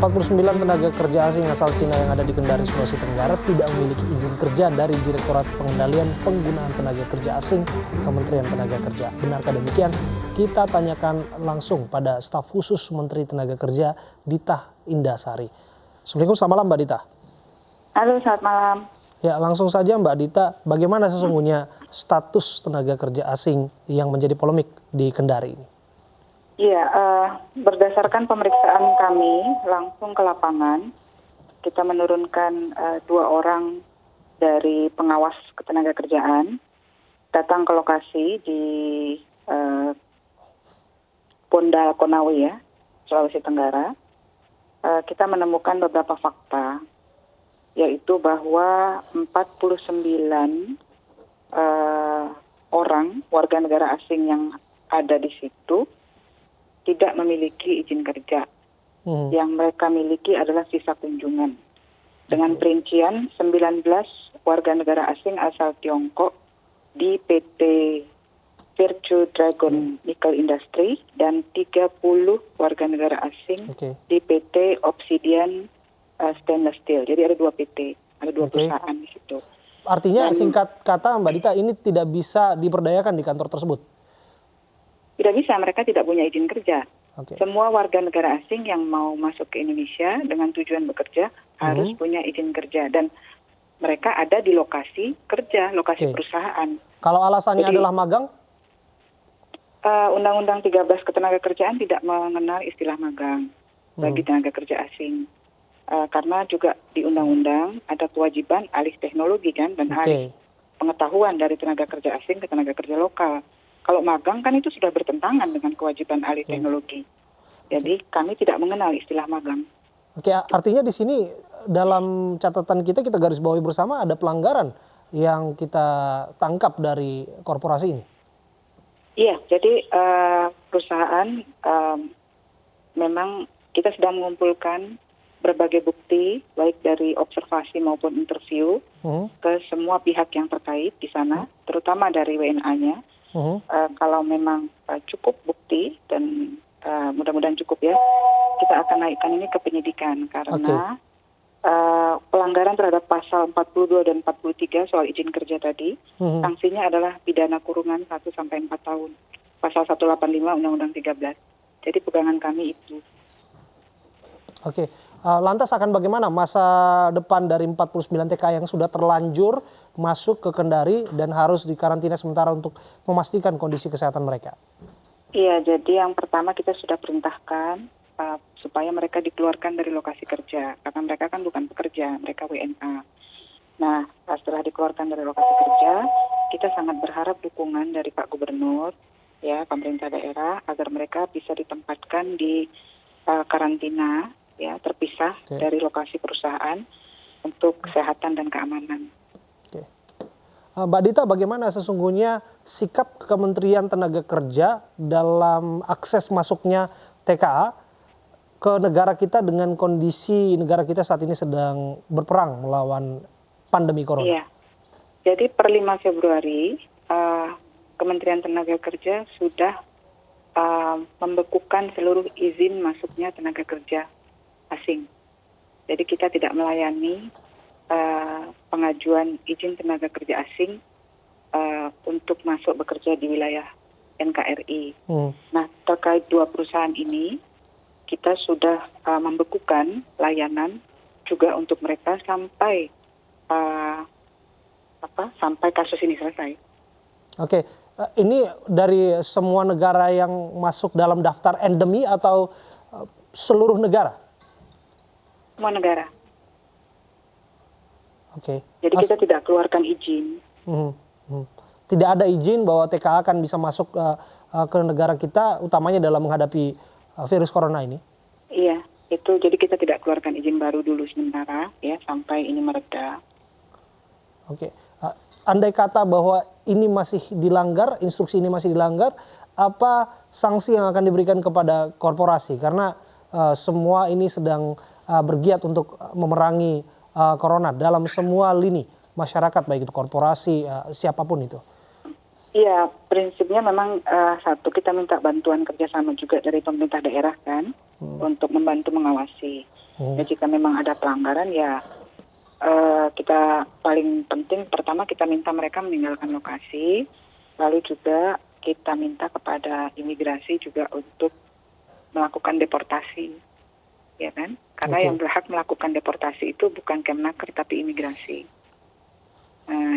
49 tenaga kerja asing asal Cina yang ada di Kendari, Sulawesi Tenggara tidak memiliki izin kerja dari Direktorat Pengendalian Penggunaan Tenaga Kerja Asing Kementerian Tenaga Kerja. Benarkah demikian? Kita tanyakan langsung pada staf khusus Menteri Tenaga Kerja, Dita Indasari. Assalamualaikum, selamat malam Mbak Dita. Halo, selamat malam. Ya, langsung saja Mbak Dita, bagaimana sesungguhnya status tenaga kerja asing yang menjadi polemik di Kendari ini? Iya, berdasarkan pemeriksaan kami langsung ke lapangan, kita menurunkan 2 orang dari pengawas ketenaga kerjaan datang ke lokasi di Pondal Konawe ya, Sulawesi Tenggara. Kita menemukan beberapa fakta, yaitu bahwa 49 orang warga negara asing yang ada di situ tidak memiliki izin kerja. Yang mereka miliki adalah visa kunjungan. Dengan perincian 19 warga negara asing asal Tiongkok di PT Virtue Dragon Nickel Industry dan 30 warga negara asing di PT Obsidian Stainless Steel. Jadi ada 2 PT, ada 2 perusahaan di situ. Artinya singkat kata Mbak Dita, ini tidak bisa diperdayakan di kantor tersebut? Tidak bisa, mereka tidak punya izin kerja. Semua warga negara asing yang mau masuk ke Indonesia dengan tujuan bekerja harus punya izin kerja. Dan mereka ada di lokasi kerja, lokasi perusahaan. Kalau alasannya adalah magang? Undang-Undang 13 Ketenagakerjaan tidak mengenal istilah magang bagi tenaga kerja asing. Karena juga di undang-undang ada kewajiban alih teknologi kan, dan alih pengetahuan dari tenaga kerja asing ke tenaga kerja lokal. Kalau magang kan itu sudah bertentangan dengan kewajiban alih teknologi. Jadi kami tidak mengenal istilah magang. Oke, artinya di sini dalam catatan kita garis bawahi bersama ada pelanggaran yang kita tangkap dari korporasi ini. Iya, jadi perusahaan memang kita sedang mengumpulkan berbagai bukti baik dari observasi maupun interview ke semua pihak yang terkait di sana, terutama dari WNA-nya. Kalau memang cukup bukti dan mudah-mudahan cukup ya, kita akan naikkan ini ke penyidikan karena pelanggaran terhadap pasal 42 dan 43 soal izin kerja tadi, sanksinya adalah pidana kurungan 1 sampai 4 tahun. Pasal 185 Undang-Undang 13. Jadi pegangan kami itu. Oke. Lantas akan bagaimana masa depan dari 49 TKA yang sudah terlanjur masuk ke Kendari dan harus dikarantina sementara untuk memastikan kondisi kesehatan mereka? Iya, jadi yang pertama kita sudah perintahkan supaya mereka dikeluarkan dari lokasi kerja. Karena mereka kan bukan pekerja, mereka WNA. Nah, setelah dikeluarkan dari lokasi kerja, kita sangat berharap dukungan dari Pak Gubernur, ya, pemerintah daerah, agar mereka bisa ditempatkan di karantina, ya, terpisah dari lokasi perusahaan untuk kesehatan dan keamanan. Mbak Dita, bagaimana sesungguhnya sikap Kementerian Tenaga Kerja dalam akses masuknya TKA ke negara kita dengan kondisi negara kita saat ini sedang berperang melawan pandemi corona? Iya, jadi per 5 Februari Kementerian Tenaga Kerja sudah membekukan seluruh izin masuknya tenaga kerja asing. Jadi kita tidak melayani pengajuan izin tenaga kerja asing untuk masuk bekerja di wilayah NKRI. Nah, terkait 2 perusahaan ini, kita sudah membekukan layanan juga untuk mereka sampai sampai kasus ini selesai. Oke, ini dari semua negara yang masuk dalam daftar endemi atau seluruh negara? Semua negara. Jadi kita tidak keluarkan izin. Tidak ada izin bahwa TKA akan bisa masuk ke negara kita, utamanya dalam menghadapi virus corona ini? Iya, itu jadi kita tidak keluarkan izin baru dulu sementara, ya, sampai ini mereda. Oke, andai kata bahwa ini masih dilanggar, instruksi ini masih dilanggar, apa sanksi yang akan diberikan kepada korporasi? Karena semua ini sedang bergiat untuk memerangi corona dalam semua lini masyarakat, baik itu korporasi, siapapun itu. Iya, prinsipnya memang satu kita minta bantuan kerjasama juga dari pemerintah daerah kan untuk membantu mengawasi. Ya, jika memang ada pelanggaran ya kita paling penting pertama kita minta mereka meninggalkan lokasi, lalu juga kita minta kepada imigrasi juga untuk melakukan deportasi, ya kan? Karena Oke. yang berhak melakukan deportasi itu bukan Kemnaker tapi imigrasi.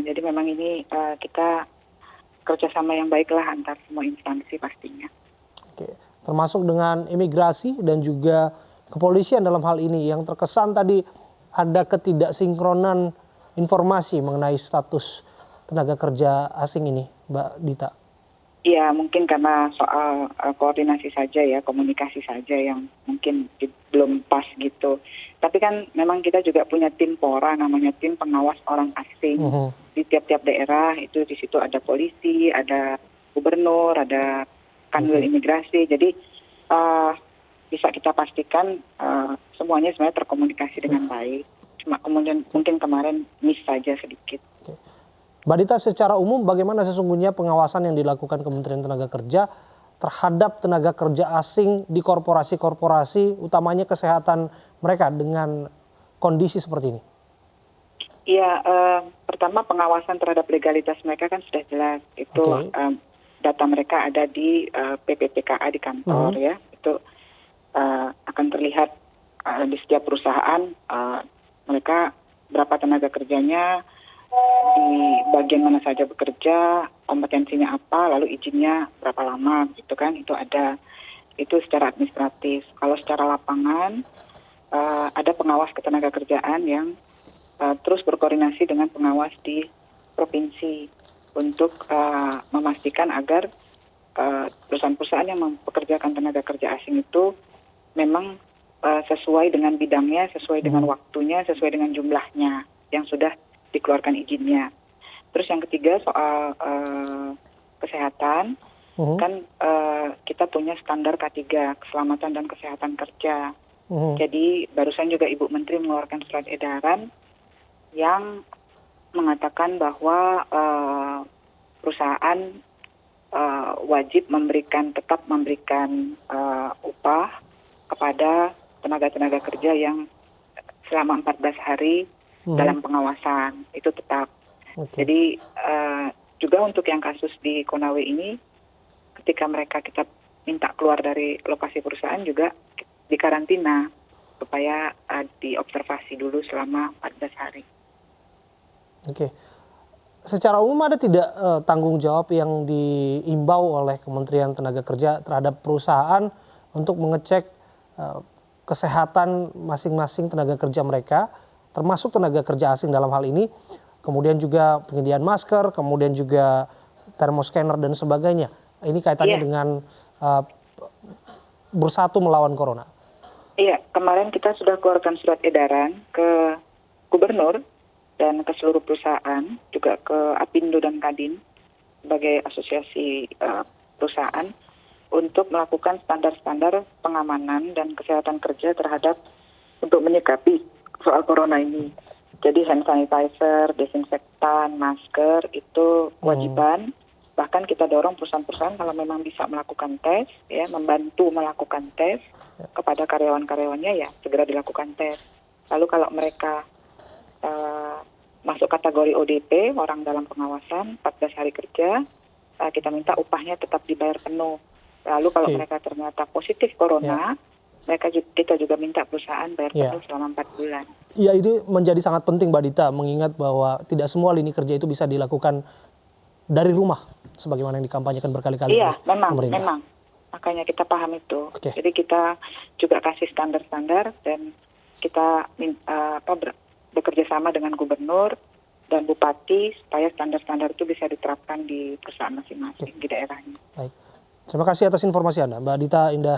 Jadi memang ini kita kerjasama yang baiklah antar semua instansi pastinya. Oke, termasuk dengan imigrasi dan juga kepolisian dalam hal ini yang terkesan tadi ada ketidaksinkronan informasi mengenai status tenaga kerja asing ini, Mbak Dita. Ya mungkin karena soal koordinasi saja ya, komunikasi saja yang mungkin belum pas gitu. Tapi kan memang kita juga punya tim PORA, namanya tim pengawas orang asing. Di tiap-tiap daerah itu di situ ada polisi, ada gubernur, ada kanwil imigrasi. Jadi bisa kita pastikan semuanya sebenarnya terkomunikasi dengan baik. Cuma kemudian mungkin kemarin miss saja sedikit. Mbak Dita, secara umum bagaimana sesungguhnya pengawasan yang dilakukan Kementerian Tenaga Kerja terhadap tenaga kerja asing di korporasi-korporasi, utamanya kesehatan mereka dengan kondisi seperti ini? Iya, pertama pengawasan terhadap legalitas mereka kan sudah jelas. Itu data mereka ada di PPPKA di kantor ya. Itu akan terlihat di setiap perusahaan mereka berapa tenaga kerjanya, di bagian mana saja bekerja, kompetensinya apa, lalu izinnya berapa lama gitu kan, itu ada. Itu secara administratif. Kalau secara lapangan ada pengawas ketenaga kerjaan yang terus berkoordinasi dengan pengawas di provinsi untuk memastikan agar perusahaan-perusahaan yang mempekerjakan tenaga kerja asing itu memang sesuai dengan bidangnya, sesuai dengan waktunya, sesuai dengan jumlahnya yang sudah dikeluarkan izinnya. Terus yang ketiga soal kesehatan, kan kita punya standar K3, keselamatan dan kesehatan kerja. Jadi barusan juga Ibu Menteri mengeluarkan surat edaran yang mengatakan bahwa perusahaan wajib tetap memberikan upah kepada tenaga-tenaga kerja yang selama 14 hari dalam pengawasan, itu tetap. Jadi juga untuk yang kasus di Konawe ini, ketika mereka kita minta keluar dari lokasi perusahaan juga dikarantina supaya diobservasi dulu selama 14 hari. Oke. Secara umum ada tidak tanggung jawab yang diimbau oleh Kementerian Tenaga Kerja terhadap perusahaan untuk mengecek kesehatan masing-masing tenaga kerja mereka, termasuk tenaga kerja asing dalam hal ini, kemudian juga penyediaan masker, kemudian juga thermoscanner dan sebagainya. Ini kaitannya dengan bersatu melawan corona. Iya, kemarin kita sudah keluarkan surat edaran ke gubernur dan ke seluruh perusahaan, juga ke Apindo dan Kadin sebagai asosiasi perusahaan untuk melakukan standar-standar pengamanan dan kesehatan kerja terhadap untuk menyikapi soal corona ini. Jadi hand sanitizer, desinfektan, masker itu kewajiban. Bahkan kita dorong perusahaan-perusahaan kalau memang bisa melakukan tes, ya membantu melakukan tes kepada karyawan-karyawannya ya segera dilakukan tes. Lalu kalau mereka masuk kategori ODP, orang dalam pengawasan 14 hari kerja, kita minta upahnya tetap dibayar penuh. Lalu kalau mereka ternyata positif corona, kita juga minta perusahaan bayar penuh selama 4 bulan. Iya, ini menjadi sangat penting Mbak Dita, mengingat bahwa tidak semua lini kerja itu bisa dilakukan dari rumah, sebagaimana yang dikampanyekan berkali-kali oleh pemerintah. Memang. Makanya kita paham itu. Jadi kita juga kasih standar-standar dan kita bekerja sama dengan gubernur dan bupati supaya standar-standar itu bisa diterapkan di perusahaan masing-masing di daerahnya. Baik. Terima kasih atas informasi Anda, Mbak Dita Indah